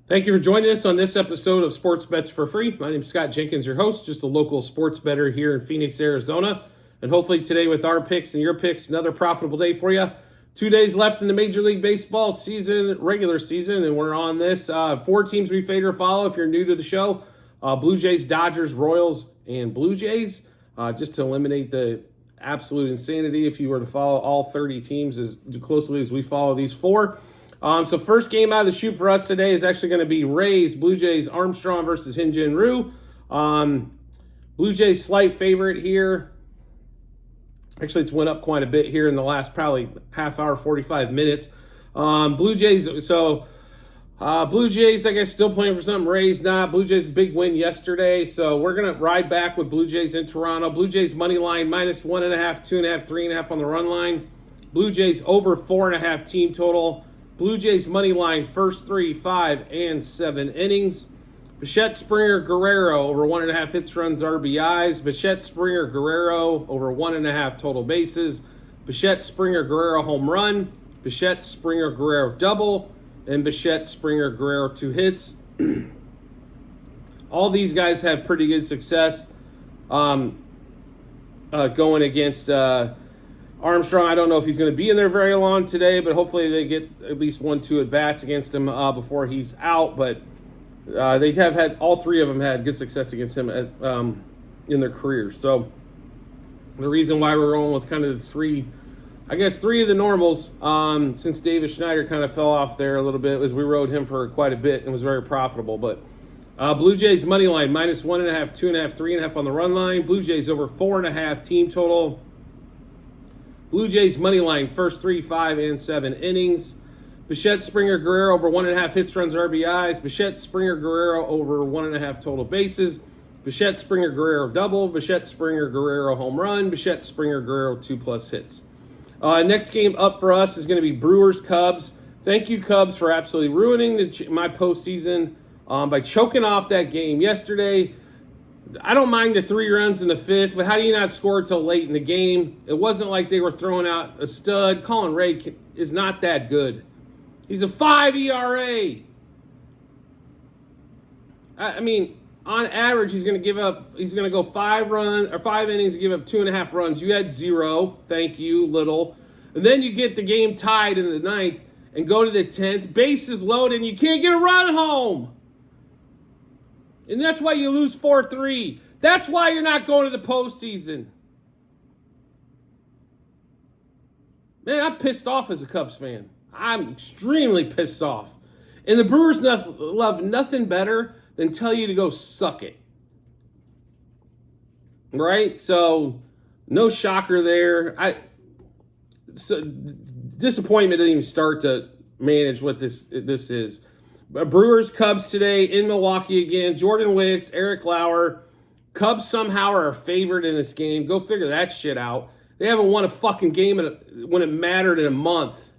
Thank you for joining us on this episode of Sports Bets for Free. My name is Scott Jenkins, your host, just a local sports bettor here in Phoenix, Arizona. And hopefully today with our picks and your picks, another profitable day for you. 2 days left in the Major League Baseball season, regular season, and we're on this. 4 teams we fade or follow if you're new to the show. Blue Jays, Dodgers, Royals, and Blue Jays. Just to eliminate the absolute insanity if you were to follow all 30 teams as closely as we follow these 4. So first game out of the chute for us today is actually going to be Rays, Blue Jays, Armstrong versus Hyun-Jin Ryu. Blue Jays slight favorite here. Actually, it's went up quite a bit here in the last probably half hour, 45 minutes. Blue Jays, Blue Jays, I guess, still playing for something. Rays not. Blue Jays, big win yesterday. So we're going to ride back with Blue Jays in Toronto. Blue Jays money line minus 1.5, 2.5, 3.5 on the run line. Blue Jays over 4.5 team total. Blue Jays money line first 3, 5, and 7 innings. Bichette, Springer, Guerrero over 1.5 hits, runs, RBIs. Bichette, Springer, Guerrero over 1.5 total bases. Bichette, Springer, Guerrero home run. Bichette, Springer, Guerrero double. And Bichette, Springer, Guerrero 2 hits. All these guys have pretty good success going against Armstrong. I don't know if he's going to be in there very long today, but hopefully they get at least 1-2 at-bats against him before he's out. But they have had, all 3 of them had good success against him in their careers. So the reason why we're going with kind of the 3 of the normals, since David Schneider kind of fell off there a little bit, was we rode him for quite a bit and was very profitable. But Blue Jays money line minus 1.5, 2.5, 3.5 on the run line. Blue Jays over 4.5 team total. Blue Jays money line first 3, 5, and 7 innings. Bichette, Springer, Guerrero over 1.5 hits, runs, RBIs. Bichette, Springer, Guerrero over 1.5 total bases. Bichette, Springer, Guerrero double. Bichette, Springer, Guerrero home run. Bichette, Springer, Guerrero 2+ hits. Next game up for us is going to be Brewers, Cubs. Thank you, Cubs, for absolutely ruining my postseason by choking off that game yesterday. I don't mind the 3 runs in the 5th, but how do you not score till late in the game? It wasn't like they were throwing out a stud. Colin Ray is not that good. He's a 5 ERA. I mean, on average, he's going to go 5 innings and give up 2.5 runs. You had 0. Thank you, little. And then you get the game tied in the 9th and go to the 10th. Bases loaded, and you can't get a run home. And that's why you lose 4-3. That's why you're not going to the postseason. Man, I'm pissed off as a Cubs fan. I'm extremely pissed off. And the Brewers love nothing better than tell you to go suck it. Right? So, no shocker there. Disappointment didn't even start to manage what this is. Brewers, Cubs today in Milwaukee again. Jordan Wicks, Eric Lauer. Cubs somehow are a favorite in this game. Go figure that shit out. They haven't won a fucking game when it mattered in a month.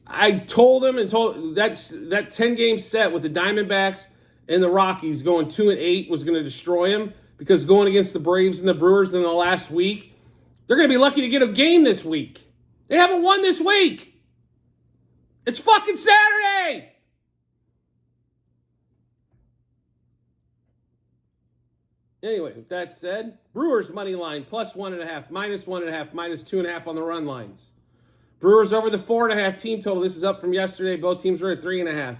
I told them that 10-game set with the Diamondbacks and the Rockies going 2-8 was going to destroy them, because going against the Braves and the Brewers in the last week, they're going to be lucky to get a game this week. They haven't won this week. It's fucking Saturday. Anyway, with that said, Brewers money line plus 1.5, minus 1.5, minus 2.5 on the run lines. Brewers over the 4.5 team total. This is up from yesterday. Both teams were at 3.5.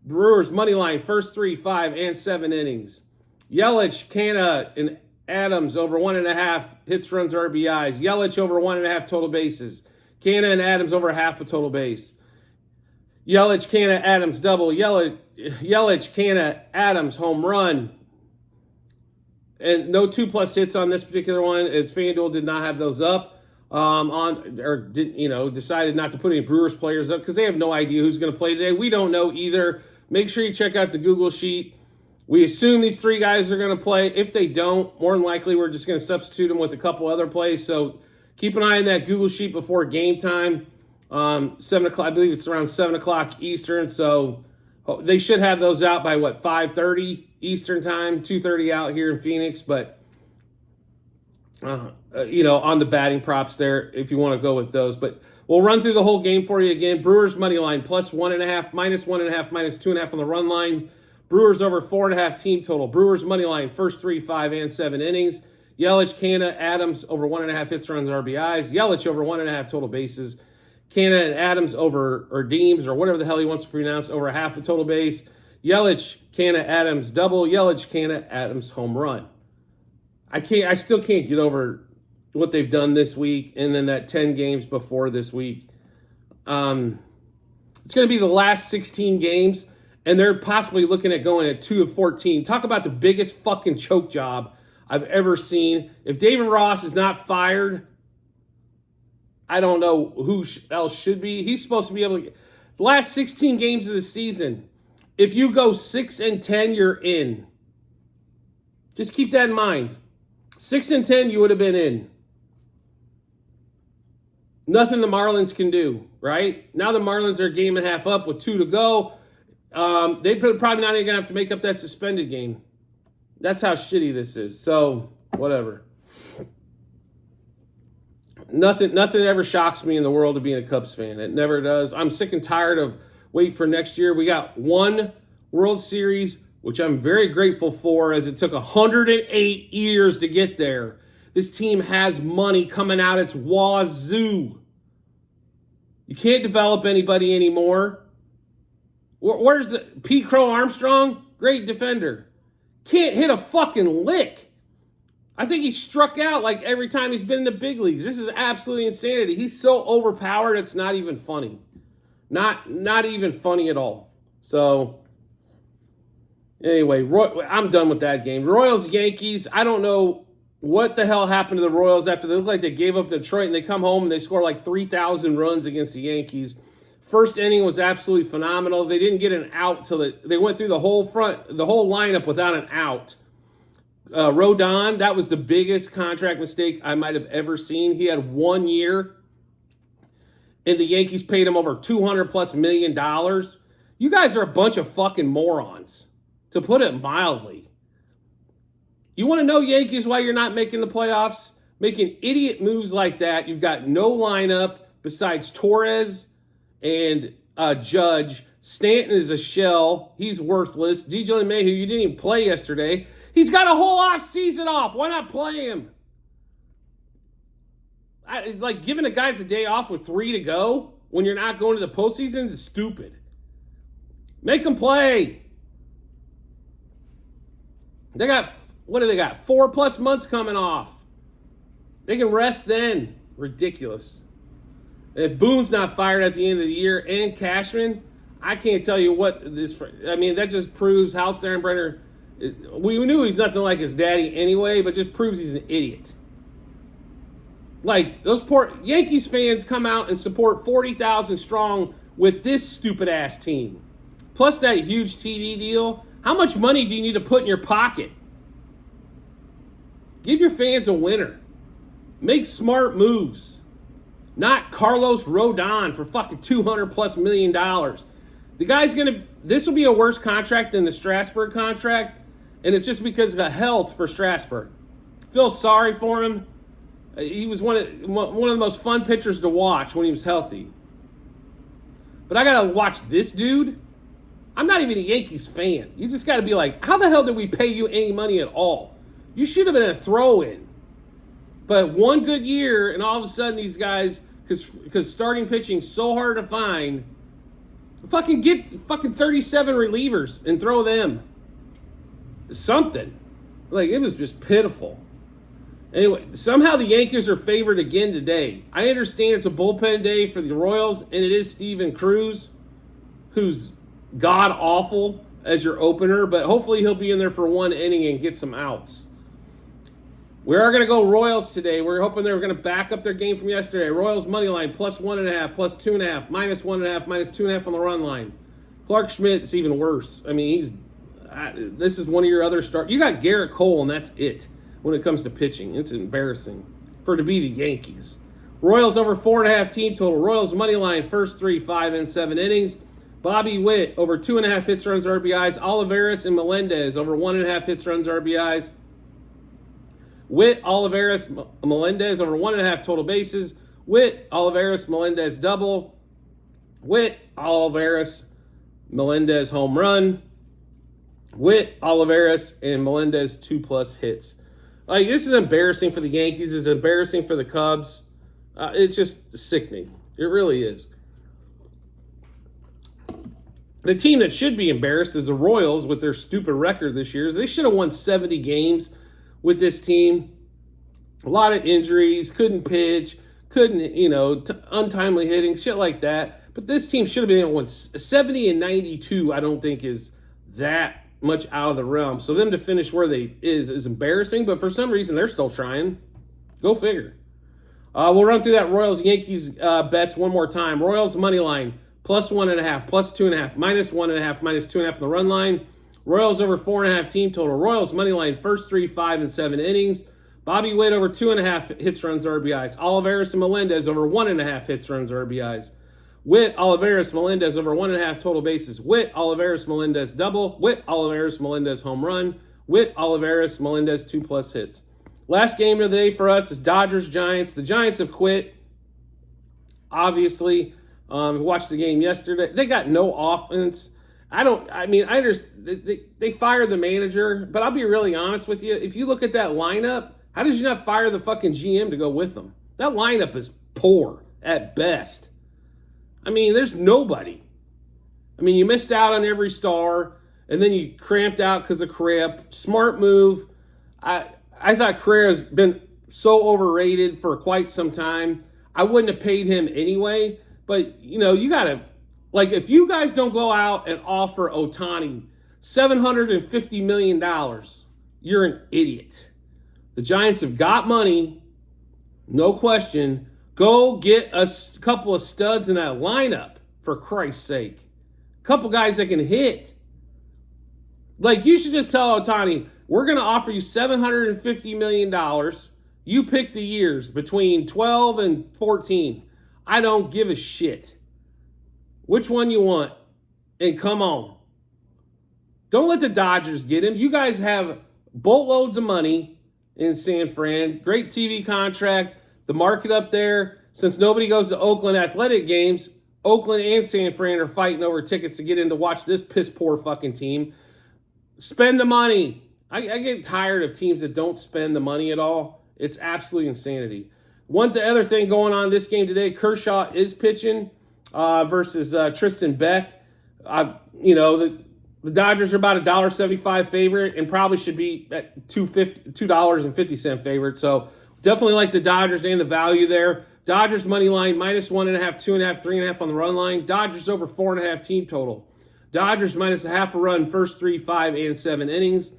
Brewers money line first 3, 5, and 7 innings. Yelich, Canna, and Adams over 1.5 hits, runs, RBIs. Yelich over 1.5 total bases. Canna and Adams over half a total base. Yelich, Canna, Adams double. Yelich, Canna, Adams home run. And no 2+ hits on this particular one, as FanDuel did not have those up decided not to put any Brewers players up because they have no idea who's going to play today. We don't know either. Make sure you check out the Google sheet. We assume these 3 guys are going to play. If they don't, more than likely we're just going to substitute them with a couple other plays. So keep an eye on that Google sheet before game time. 7 o'clock, I believe it's around 7 o'clock Eastern. So they should have those out by 5:30 Eastern time, 2:30 out here in Phoenix. But on the batting props there, if you want to go with those. But We'll run through the whole game for you again. Brewers money line +1.5, -1.5, -2.5 on the run line. Brewers over 4.5 team total. Brewers money line first 3, 5, and 7 innings. Yelich, Canha, Adams over 1.5 hits, runs, RBIs. Yelich over 1.5 total bases. Canha and Adams over, or Deems, or whatever the hell he wants to pronounce, over half a total base. Yelich, Canha, Adams double. Yelich, Canha, Adams home run. I still can't get over what they've done this week and then that 10 games before this week. It's going to be the last 16 games, and they're possibly looking at going at 2 of 14. Talk about the biggest fucking choke job I've ever seen. If David Ross is not fired, I don't know who else should be. He's supposed to be able to get the last 16 games of the season. If you go 6-10, you're in. Just keep that in mind. 6-10, you would have been in. Nothing the Marlins can do, right? Now the Marlins are a game and a half up with 2 to go. They probably not even going to have to make up that suspended game. That's how shitty this is. So, whatever. Nothing ever shocks me in the world of being a Cubs fan. It never does. I'm sick and tired of wait for next year. We got one World Series, which I'm very grateful for, as it took 108 years to get there. This team has money coming out its wazoo. You can't develop anybody anymore. Where's the Pete Crow Armstrong? Great defender. Can't hit a fucking lick. I think he struck out like every time he's been in the big leagues. This is absolutely insanity. He's so overpowered, it's not even funny. Not even funny at all. So, anyway, I'm done with that game. Royals-Yankees, I don't know what the hell happened to the Royals after they looked like they gave up Detroit, and they come home and they score like 3,000 runs against the Yankees. First inning was absolutely phenomenal. They didn't get an out till they went through the whole lineup without an out. Rodon, that was the biggest contract mistake I might have ever seen. He had 1 year, and the Yankees paid him over $200+ million. You guys are a bunch of fucking morons, to put it mildly. You want to know, Yankees, why you're not making the playoffs? Making idiot moves like that. You've got no lineup besides Torres and Judge. Stanton is a shell. He's worthless. DJ LeMahieu, you didn't even play yesterday. He's got a whole off season off. Why not play him? Like, giving the guys a day off with 3 to go when you're not going to the postseason is stupid. Make them play. They got, what do they got? 4+ months coming off. They can rest then. Ridiculous. And if Boone's not fired at the end of the year and Cashman, I can't tell you what this. I mean, that just proves Hal Steinbrenner. We knew he's nothing like his daddy anyway, but just proves he's an idiot. Like, those poor Yankees fans come out and support 40,000 strong with this stupid-ass team. Plus that huge TV deal. How much money do you need to put in your pocket? Give your fans a winner. Make smart moves. Not Carlos Rodon for fucking $200+ million. The guy's this will be a worse contract than the Strasburg contract, and it's just because of the health for Strasburg. Feel sorry for him. He was one of the most fun pitchers to watch when he was healthy. But I gotta watch this dude. I'm not even a Yankees fan. You just gotta be like, how the hell did we pay you any money at all? You should have been a throw-in. But one good year, and all of a sudden these guys, because starting pitching's so hard to find, get 37 relievers and throw them. Something. Like, it was just pitiful. Anyway, somehow the Yankees are favored again today. I understand it's a bullpen day for the Royals, and it is Steven Cruz, who's god-awful as your opener, but hopefully he'll be in there for 1 inning and get some outs. We are going to go Royals today. We're hoping they're going to back up their game from yesterday. Royals money line +1.5, +2.5, -1.5, -2.5 on the run line. Clark Schmidt's even worse. I mean, this is one of your other stars. You got Garrett Cole, and that's it when it comes to pitching. It's embarrassing for it to be the Yankees. Royals over 4.5 team total. Royals money line first 3, 5, and 7 innings. Bobby Witt over 2.5 hits, runs, RBIs. Olivares and Melendez over 1.5 hits, runs, RBIs. Witt, Olivares, Melendez over 1.5 total bases. Witt, Olivares, Melendez double. Witt, Olivares, Melendez home run. Witt, Olivares, and Melendez 2+ hits. Like, this is embarrassing for the Yankees. It's embarrassing for the Cubs. It's just sickening. It really is. The team that should be embarrassed is the Royals with their stupid record this year. They should have won 70 games with this team. A lot of injuries, couldn't pitch, couldn't, untimely hitting, shit like that. But this team should have been able to win 70 and 92. I don't think is that much out of the realm. So them to finish where they is embarrassing. But for some reason, they're still trying. Go figure. We'll run through that Royals-Yankees bets one more time. Royals money line. +1.5, +2.5, -1.5, -2.5 on the run line. Royals over 4.5 team total. Royals money line first 3, 5, and 7 innings. Bobby Witt over 2.5 hits, runs, RBIs. Olivares and Melendez over 1.5 hits, runs, RBIs. Witt, Olivares, Melendez over 1.5 total bases. Witt, Olivares, Melendez double. Witt, Olivares, Melendez home run. Witt, Olivares, Melendez 2+ hits. Last game of the day for us is Dodgers-Giants. The Giants have quit, obviously. Watched the game yesterday. They got no offense. I understand they fired the manager, but I'll be really honest with you. If you look at that lineup, how did you not fire the fucking GM to go with them? That lineup is poor at best. There's nobody. You missed out on every star, and then you cramped out because of Correa. Smart move. I thought Correa's been so overrated for quite some time. I wouldn't have paid him anyway. But, you got to, if you guys don't go out and offer Ohtani $750 million, you're an idiot. The Giants have got money, no question. Go get a couple of studs in that lineup, for Christ's sake. A couple guys that can hit. You should just tell Ohtani, we're going to offer you $750 million. You pick the years between 12 and 14. I don't give a shit. Which one you want? And come on. Don't let the Dodgers get him. You guys have boatloads of money in San Fran. Great TV contract. The market up there. Since nobody goes to Oakland athletic games, Oakland and San Fran are fighting over tickets to get in to watch this piss poor fucking team. Spend the money. I get tired of teams that don't spend the money at all. It's absolutely insanity. The other thing going on this game today, Kershaw is pitching versus Tristan Beck. The Dodgers are about $1.75 favorite and probably should be at $2.50 favorite. So definitely like the Dodgers and the value there. Dodgers money line -1.5, 2.5, 3.5 on the run line. Dodgers over 4.5 team total. Dodgers -0.5 run first 3, 5, and 7 innings.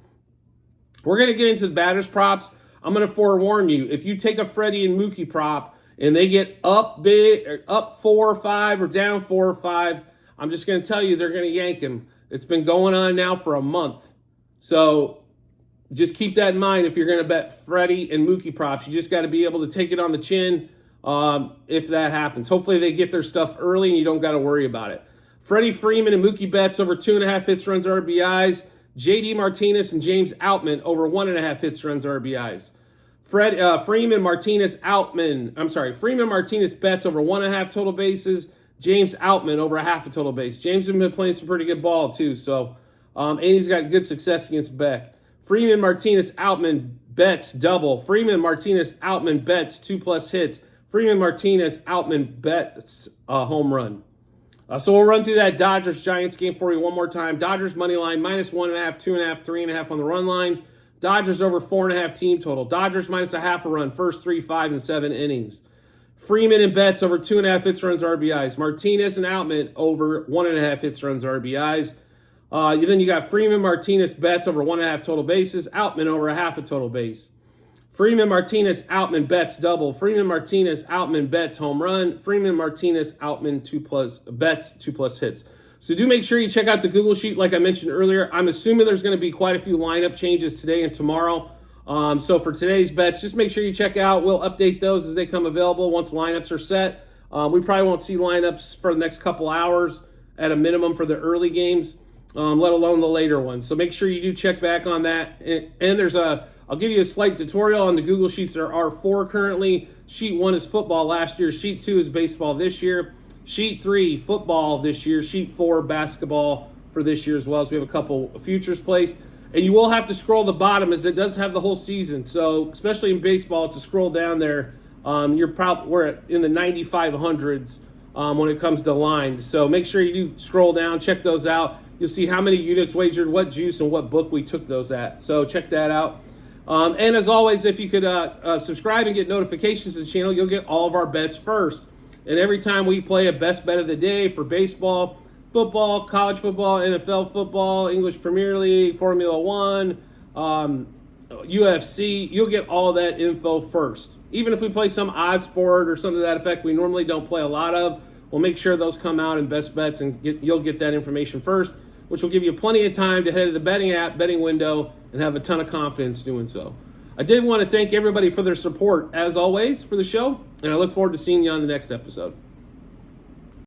We're going to get into the batters props. I'm going to forewarn you, if you take a Freddie and Mookie prop and they get up big, or up 4 or 5 or down 4 or 5, I'm just going to tell you they're going to yank him. It's been going on now for a month. So just keep that in mind if you're going to bet Freddie and Mookie props. You just got to be able to take it on the chin if that happens. Hopefully they get their stuff early and you don't got to worry about it. Freddie Freeman and Mookie Betts over 2.5 hits, runs, RBIs. JD Martinez and James Outman over 1.5 hits, runs, RBIs. Freeman Martinez Betts over 1.5 total bases. James Outman over 0.5 total base. James has been playing some pretty good ball too, so and he's got good success against Beck. Freeman Martinez Outman Betts double. Freeman Martinez Outman Betts 2+ hits. Freeman Martinez Outman Betts home run. So we'll run through that Dodgers-Giants game for you one more time. Dodgers money line -1.5, 2.5, 3.5 on the run line. Dodgers over 4.5 team total. Dodgers -0.5 run, first 3, 5, and 7 innings. Freeman and Betts over 2.5 hits, runs, RBIs. Martinez and Outman over 1.5 hits, runs, RBIs. Then you got Freeman, Martinez, Betts over 1.5 total bases. Outman over 0.5 total base. Freeman, Martinez, Outman, Betts double. Freeman, Martinez, Outman, Betts home run. Freeman, Martinez, Outman Betts 2+ hits. So do make sure you check out the Google Sheet like I mentioned earlier. I'm assuming there's going to be quite a few lineup changes today and tomorrow. So for today's bets, just make sure you check out. We'll update those as they come available once lineups are set. We probably won't see lineups for the next couple hours at a minimum for the early games. let alone the later ones. So make sure you do check back on that. And I'll give you a slight tutorial on the Google Sheets. There are 4 currently. Sheet 1 is football last year. Sheet 2 is baseball this year. Sheet 3, football this year. Sheet 4, basketball for this year as well. So we have a couple futures placed. And you will have to scroll the bottom as it does have the whole season. So especially in baseball, to scroll down there, we're in the 9,500s when it comes to lines. So make sure you do scroll down, check those out. You'll see how many units wagered, what juice, and what book we took those at. So check that out. And as always, if you could subscribe and get notifications to the channel, you'll get all of our bets first. And every time we play a best bet of the day for baseball, football, college football, NFL football, English Premier League, Formula One, UFC, you'll get all that info first. Even if we play some odd sport or something to that effect we normally don't play a lot of, we'll make sure those come out in best bets and you'll get that information first, which will give you plenty of time to head to the betting app, betting window, and have a ton of confidence doing so. I did want to thank everybody for their support, as always, for the show, and I look forward to seeing you on the next episode.